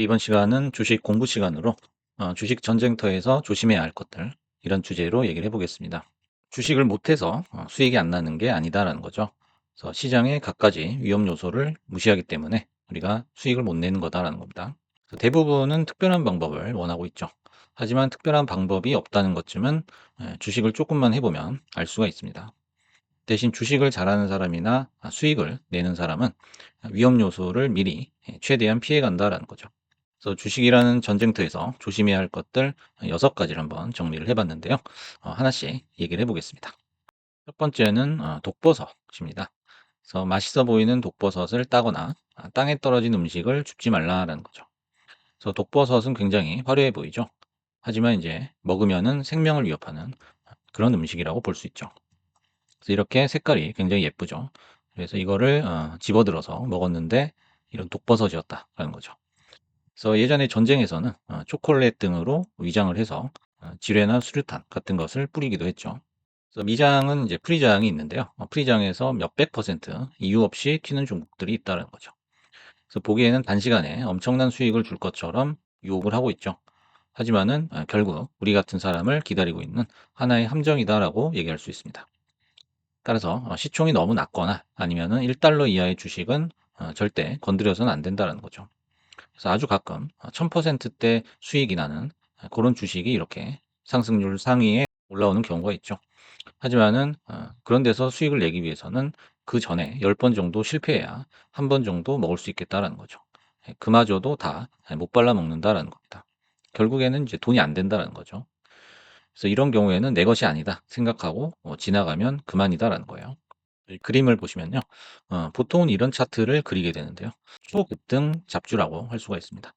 이번 시간은 주식 공부 시간으로 주식 전쟁터에서 조심해야 할 것들 이런 주제로 얘기를 해보겠습니다. 주식을 못해서 수익이 안 나는 게 아니다라는 거죠. 그래서 시장의 갖가지 위험 요소를 무시하기 때문에 우리가 수익을 못 내는 거다라는 겁니다. 그래서 대부분은 특별한 방법을 원하고 있죠. 하지만 특별한 방법이 없다는 것쯤은 주식을 조금만 해보면 알 수가 있습니다. 대신 주식을 잘하는 사람이나 수익을 내는 사람은 위험 요소를 미리 최대한 피해 간다라는 거죠. 그래서 주식이라는 전쟁터에서 조심해야 할 것들 6가지를 한번 정리를 해봤는데요. 하나씩 얘기를 해보겠습니다. 첫 번째는 독버섯입니다. 그래서 맛있어 보이는 독버섯을 따거나 땅에 떨어진 음식을 줍지 말라라는 거죠. 그래서 독버섯은 굉장히 화려해 보이죠. 하지만 이제 먹으면은 생명을 위협하는 그런 음식이라고 볼 수 있죠. 그래서 이렇게 색깔이 굉장히 예쁘죠. 그래서 이거를 집어들어서 먹었는데 이런 독버섯이었다라는 거죠. 그래서 예전에 전쟁에서는 초콜릿 등으로 위장을 해서 지뢰나 수류탄 같은 것을 뿌리기도 했죠. 그래서 미장은 이제 프리장이 있는데요. 프리장에서 몇백 퍼센트 이유 없이 튀는 종목들이 있다는 거죠. 그래서 보기에는 단시간에 엄청난 수익을 줄 것처럼 유혹을 하고 있죠. 하지만은 결국 우리 같은 사람을 기다리고 있는 하나의 함정이다라고 얘기할 수 있습니다. 따라서 시총이 너무 낮거나 아니면은 1달러 이하의 주식은 절대 건드려서는 안 된다는 거죠. 그래서 아주 가끔 1000%대 수익이 나는 그런 주식이 이렇게 상승률 상위에 올라오는 경우가 있죠. 하지만은 그런 데서 수익을 내기 위해서는 그 전에 10번 정도 실패해야 한 번 정도 먹을 수 있겠다라는 거죠. 그마저도 다 못 발라 먹는다라는 겁니다. 결국에는 이제 돈이 안 된다라는 거죠. 그래서 이런 경우에는 내 것이 아니다 생각하고 지나가면 그만이다라는 거예요. 이 그림을 보시면요. 보통은 이런 차트를 그리게 되는데요. 초급등 잡주라고 할 수가 있습니다.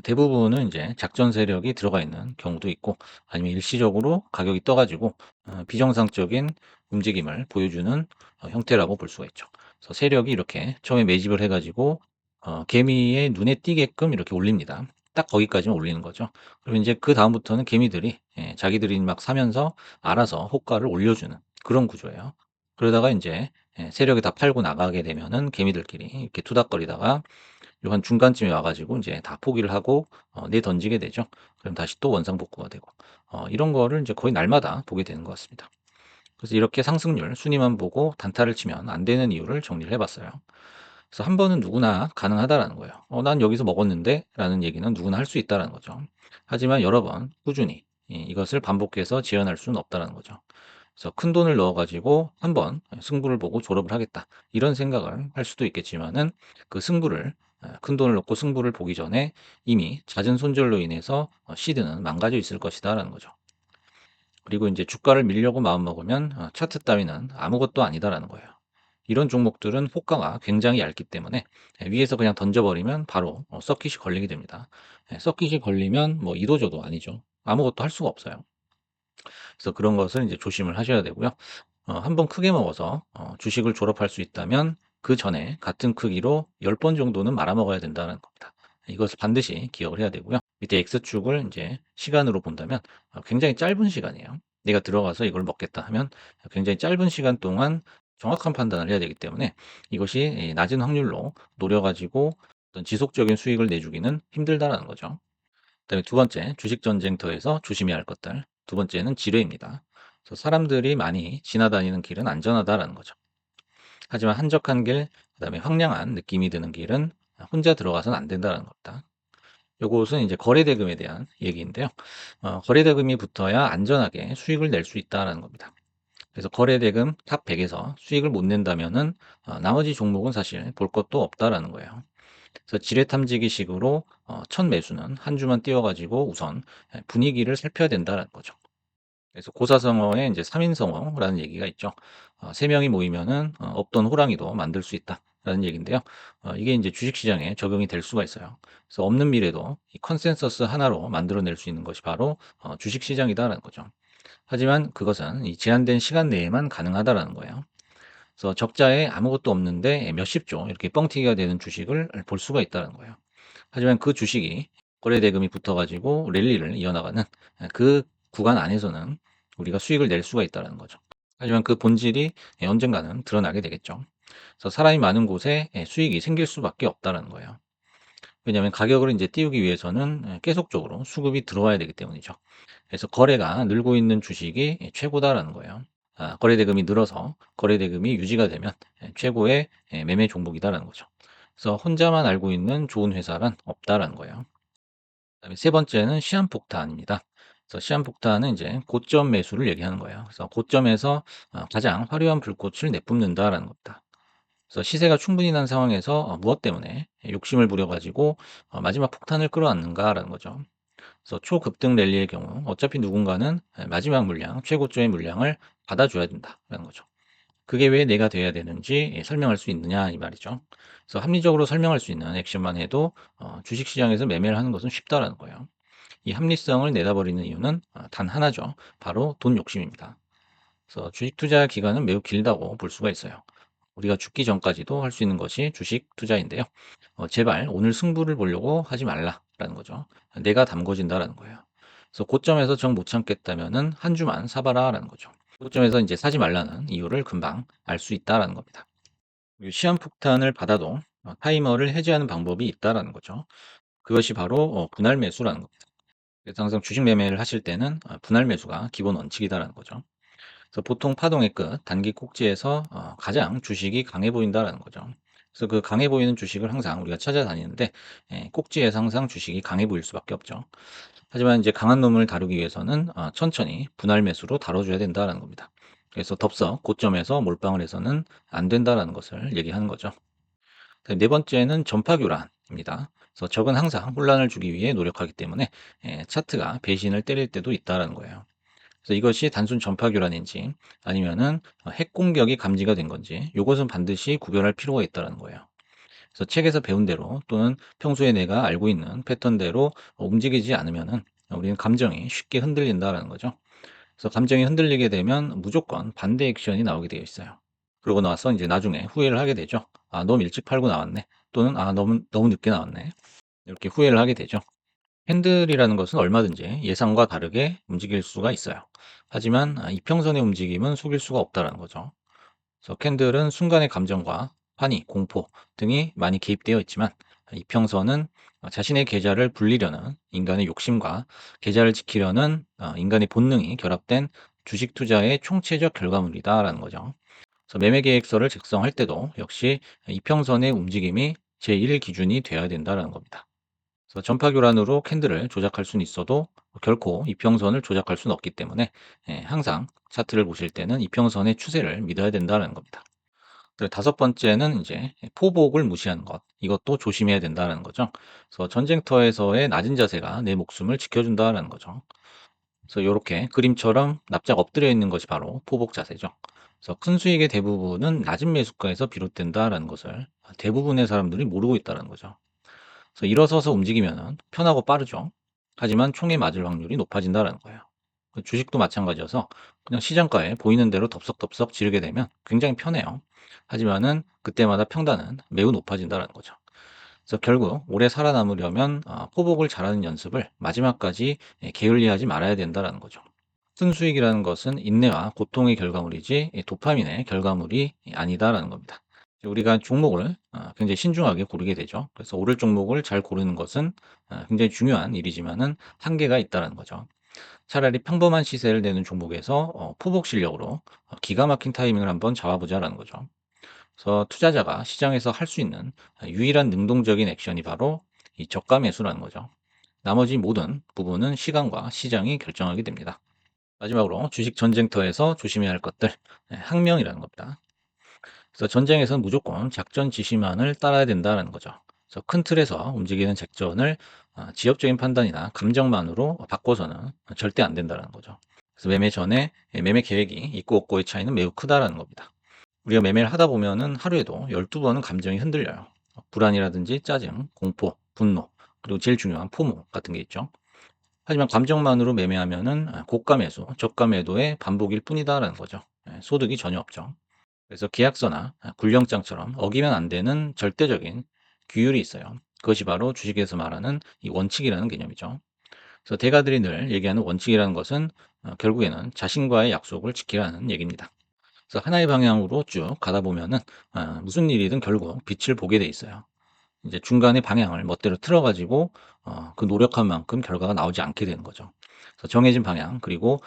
대부분은 이제 작전 세력이 들어가 있는 경우도 있고 아니면 일시적으로 가격이 떠가지고 비정상적인 움직임을 보여주는 형태라고 볼 수가 있죠. 그래서 세력이 이렇게 처음에 매집을 해가지고 개미의 눈에 띄게끔 이렇게 올립니다. 딱 거기까지만 올리는 거죠. 그리고 이제 그 다음부터는 개미들이 자기들이 막 사면서 알아서 호가를 올려주는 그런 구조예요. 그러다가 인제 세력이 다 팔고 나가게 되면은 개미들끼리 이렇게 투닥거리다가 요 한 중간쯤에 와 가지고 인제 다 포기를 하고 내던지게 되죠. 그럼 다시 또 원상복구가 되고 이런 거를 인제 거의 날마다 보게 되는 것 같습니다. 그래서 이렇게 상승률 순위만 보고 단타를 치면 안 되는 이유를 정리를 해 봤어요. 그래서 한 번은 누구나 가능하다라는 거예요. "난 여기서 먹었는데."라는 얘기는 누구나 할 수 있다라는 거죠. 하지만 여러 번 꾸준히 이것을 반복해서 재현할 수는 없다라는 거죠. 그래서 큰돈을 넣어 가지고 '한번 승부를 보고 졸업을 하겠다.' 이런 생각을 할 수도 있겠지만은 그 승부를 큰돈을 넣고 승부를 보기 전에 이미 잦은 손절로 인해서 시드는 망가져 있을 것이다라는 거죠. 그리고 인제 주가를 밀려고 마음먹으면 차트 따위는 아무것도 아니다라는 거예요. 이런 종목들은 호가가 굉장히 얇기 때문에 위에서 그냥 던져 버리면 바로 서킷이 걸리게 됩니다. 서킷이 걸리면 뭐 이도저도 아니죠. 아무것도 할 수가 없어요. 그래서 그런 것을 이제 조심을 하셔야 되고요. 한번 크게 먹어서 주식을 졸업할 수 있다면 그전에 같은 크기로 10번 정도는 말아 먹어야 된다는 겁니다. 이것을 반드시 기억을 해야 되고요. 밑에 X축을 이제 시간으로 본다면 굉장히 짧은 시간이에요. 내가 들어가서 이걸 먹겠다 하면 굉장히 짧은 시간 동안 정확한 판단을 해야 되기 때문에 이것이 낮은 확률로 노려 가지고 어떤 지속적인 수익을 내주기는 힘들다라는 거죠. 그다음에 두 번째, 주식 전쟁터에서 조심해야 할 것들. 두 번째는 지뢰입니다. 그래서 사람들이 많이 지나다니는 길은 안전하다라는 거죠. 하지만 한적한 길, 그다음에 황량한 느낌이 드는 길은 혼자 들어가서는 안 된다는 겁니다. 요것은 이제 거래대금에 대한 얘기인데요. 거래대금이 붙어야 안전하게 수익을 낼 수 있다라는 겁니다. 그래서 거래대금 탑 100에서 수익을 못 낸다면은 나머지 종목은 사실 볼 것도 없다라는 거예요. 그래서 지뢰 탐지기 식으로 첫 매수는 한 주만 띄워 가지고 우선 분위기를 살펴야 된다는 거죠. 그래서 고사성어에 이제 삼인성어라는 얘기가 있죠. 3명이 모이면은 없던 호랑이도 만들 수 있다라는 얘기인데요. 이게 이제 주식시장에 적용이 될 수가 있어요. 그래서 없는 미래도 이 컨센서스 하나로 만들어낼 수 있는 것이 바로 주식시장이다라는 거죠. 하지만 그것은 이 제한된 시간 내에만 가능하다라는 거예요. 그래서 적자에 아무것도 없는데 몇십 조 이렇게 뻥튀기가 되는 주식을 볼 수가 있다는 거예요. 하지만 그 주식이 거래 대금이 붙어 가지고 랠리를 이어나가는 그 구간 안에서는 우리가 수익을 낼 수가 있다는 거죠. 하지만 그 본질이 언젠가는 드러나게 되겠죠. 그래서 사람이 많은 곳에 수익이 생길 수밖에 없다는 거예요. 왜냐하면 가격을 이제 띄우기 위해서는 계속적으로 수급이 들어와야 되기 때문이죠. 그래서 거래가 늘고 있는 주식이 최고다라는 거예요. 거래 대금이 늘어서 거래 대금이 유지가 되면 최고의 매매 종목이다라는 거죠. 그래서 혼자만 알고 있는 좋은 회사란 없다라는 거예요. 그다음에 세 번째는 시한폭탄입니다. 그래서 시한폭탄은 이제 고점 매수를 얘기하는 거예요. 그래서 고점에서 가장 화려한 불꽃을 내뿜는다라는 겁니다. 그래서 시세가 충분히 난 상황에서 무엇 때문에 욕심을 부려 가지고 마지막 폭탄을 끌어안는가라는 거죠. 그래서 초급등 랠리의 경우 어차피 누군가는 마지막 물량, 최고점의 물량을 받아줘야 된다라는 거죠. 그게 왜 내가 돼야 되는지 설명할 수 있느냐 이 말이죠. 그래서 합리적으로 설명할 수 있는 액션만 해도 주식시장에서 매매를 하는 것은 쉽다라는 거예요. 이 합리성을 내다버리는 이유는 단 하나죠. 바로 돈 욕심입니다. 그래서 주식 투자 기간은 매우 길다고 볼 수가 있어요. 우리가 죽기 전까지도 할 수 있는 것이 주식 투자인데요. 제발 오늘 승부를 보려고 하지 말라라는 거죠. 내가 담궈진다라는 거예요. 그래서 고점에서 정 못 참겠다면은 한 주만 사봐라라는 거죠. 고점에서 이제 사지 말라는 이유를 금방 알 수 있다라는 겁니다. 그리고 시한폭탄을 받아도 타이머를 해제하는 방법이 있다라는 거죠. 그것이 바로 분할 매수라는 겁니다. 그래서 항상 주식 매매를 하실 때는 분할 매수가 기본 원칙이다라는 거죠. 그래서 보통 파동의 끝, 단기 꼭지에서 가장 주식이 강해 보인다라는 거죠. 그래서 그 강해 보이는 주식을 항상 우리가 찾아다니는데 꼭지에서 항상 주식이 강해 보일 수밖에 없죠. 하지만 이제 강한 놈을 다루기 위해서는 천천히 분할 매수로 다뤄줘야 된다라는 겁니다. 그래서 덥석 고점에서 몰빵을 해서는 안 된다라는 것을 얘기하는 거죠. 네 번째는 전파교란입니다. 그래서 적은 항상 혼란을 주기 위해 노력하기 때문에 차트가 배신을 때릴 때도 있다라는 거예요. 그래서 이것이 단순 전파 교란인지 아니면은 핵 공격이 감지가 된 건지 이것은 반드시 구별할 필요가 있다는 거예요. 그래서 책에서 배운 대로 또는 평소에 내가 알고 있는 패턴대로 움직이지 않으면은 우리는 감정이 쉽게 흔들린다라는 거죠. 그래서 감정이 흔들리게 되면 무조건 반대 액션이 나오게 되어 있어요. 그러고 나서 이제 나중에 후회를 하게 되죠. 아, 너무 일찍 팔고 나왔네. 또는 아, 너무 늦게 나왔네. 이렇게 후회를 하게 되죠. 캔들이라는 것은 얼마든지 예상과 다르게 움직일 수가 있어요. 하지만 이평선의 움직임은 속일 수가 없다는 거죠. 그래서 캔들은 순간의 감정과 환희, 공포 등이 많이 개입되어 있지만 이평선은 자신의 계좌를 불리려는 인간의 욕심과 계좌를 지키려는 인간의 본능이 결합된 주식 투자의 총체적 결과물이다라는 거죠. 그래서 매매 계획서를 작성할 때도 역시 이평선의 움직임이 제1 기준이 되어야 된다는 겁니다. 그래서 전파 교란으로 캔들을 조작할 수는 있어도 결코 이평선을 조작할 수는 없기 때문에 항상 차트를 보실 때는 이평선의 추세를 믿어야 된다는 겁니다. 그리고 다섯 번째는 이제 포복을 무시하는 것. 이것도 조심해야 된다는 거죠. 그래서 전쟁터에서의 낮은 자세가 내 목숨을 지켜준다는 거죠. 그래서 이렇게 그림처럼 납작 엎드려 있는 것이 바로 포복 자세죠. 그래서 큰 수익의 대부분은 낮은 매수가에서 비롯된다라는 것을 대부분의 사람들이 모르고 있다는 거죠. 그래서 일어서서 움직이면 편하고 빠르죠. 하지만 총에 맞을 확률이 높아진다는 거예요. 그 주식도 마찬가지여서 그냥 시장가에 보이는 대로 덥석덥석 지르게 되면 굉장히 편해요. 하지만은 그때마다 평단은 매우 높아진다는 거죠. 그래서 결국 오래 살아남으려면 포복을 잘하는 연습을 마지막까지 게을리하지 말아야 된다는 거죠. 큰 수익이라는 것은 인내와 고통의 결과물이지 도파민의 결과물이 아니다라는 겁니다. 우리가 종목을 굉장히 신중하게 고르게 되죠. 그래서 오를 종목을 잘 고르는 것은 굉장히 중요한 일이지만은 한계가 있다는 거죠. 차라리 평범한 시세를 내는 종목에서 포복 실력으로 기가 막힌 타이밍을 한번 잡아보자라는 거죠. 그래서 투자자가 시장에서 할 수 있는 유일한 능동적인 액션이 바로 이 저가 매수라는 거죠. 나머지 모든 부분은 시간과 시장이 결정하게 됩니다. 마지막으로 주식 전쟁터에서 조심해야 할 것들, 항명이라는 겁니다. 그래서 전쟁에서는 무조건 작전 지시만을 따라야 된다는 거죠. 그래서 큰 틀에서 움직이는 작전을 지역적인 판단이나 감정만으로 바꿔서는 절대 안 된다는 거죠. 그래서 매매 전에 매매 계획이 있고 없고의 차이는 매우 크다라는 겁니다. 우리가 매매를 하다 보면은 하루에도 12번은 감정이 흔들려요. 불안이라든지 짜증, 공포, 분노, 그리고 제일 중요한 포모 같은 게 있죠. 하지만 감정만으로 매매하면은 고가 매수, 저가 매도의 반복일 뿐이다라는 거죠. 소득이 전혀 없죠. 그래서 계약서나 굴령장처럼 어기면 안 되는 절대적인 규율이 있어요. 그것이 바로 주식에서 말하는 이 원칙이라는 개념이죠. 그래서 대가들이 늘 얘기하는 원칙이라는 것은 결국에는 자신과의 약속을 지키라는 얘기입니다. 그래서 하나의 방향으로 쭉 가다 보면은 무슨 일이든 결국 빛을 보게 돼 있어요. 이제 중간에 방향을 멋대로 틀어 가지고 그 노력한 만큼 결과가 나오지 않게 되는 거죠. 그래서 정해진 방향 그리고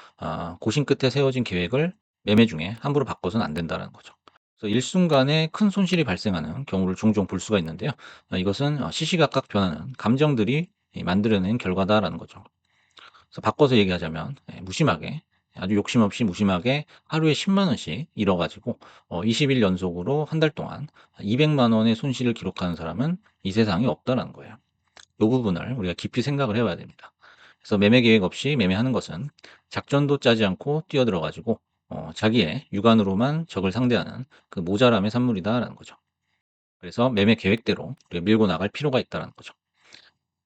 고심 끝에 세워진 계획을 매매 중에 함부로 바꿔서는 안 된다는 거죠. 그래서 일순간에 큰 손실이 발생하는 경우를 종종 볼 수가 있는데요. 이것은 시시각각 변하는 감정들이 만들어낸 결과다라는 거죠. 그래서 바꿔서 얘기하자면 무심하게 아주 욕심 없이 무심하게 하루에 10만 원씩 잃어 가지고 20일 연속으로 한 달 동안 200만 원의 손실을 기록하는 사람은 이 세상에 없다라는 거예요. 이 부분을 우리가 깊이 생각을 해 봐야 됩니다. 그래서 매매 계획 없이 매매하는 것은 작전도 짜지 않고 뛰어들어 가지고 자기의 육안으로만 적을 상대하는 그 모자람의 산물이다라는 거죠. 그래서 매매 계획대로 우리가 밀고 나갈 필요가 있다는 거죠.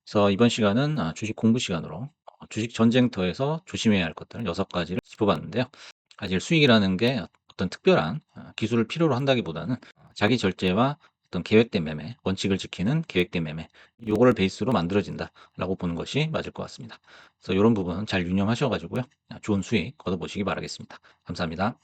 그래서 이번 시간은 주식 공부 시간으로 주식 전쟁터에서 조심해야 할 것들 6가지를 짚어봤는데요. 사실 수익이라는 게 어떤 특별한 기술을 필요로 한다기보다는 자기 절제와 어떤 계획된 매매, 원칙을 지키는 계획된 매매, 요거를 베이스로 만들어진다라고 보는 것이 맞을 것 같습니다. 그래서 이런 부분 잘 유념하셔가지고요. 좋은 수익 거둬보시기 바라겠습니다. 감사합니다.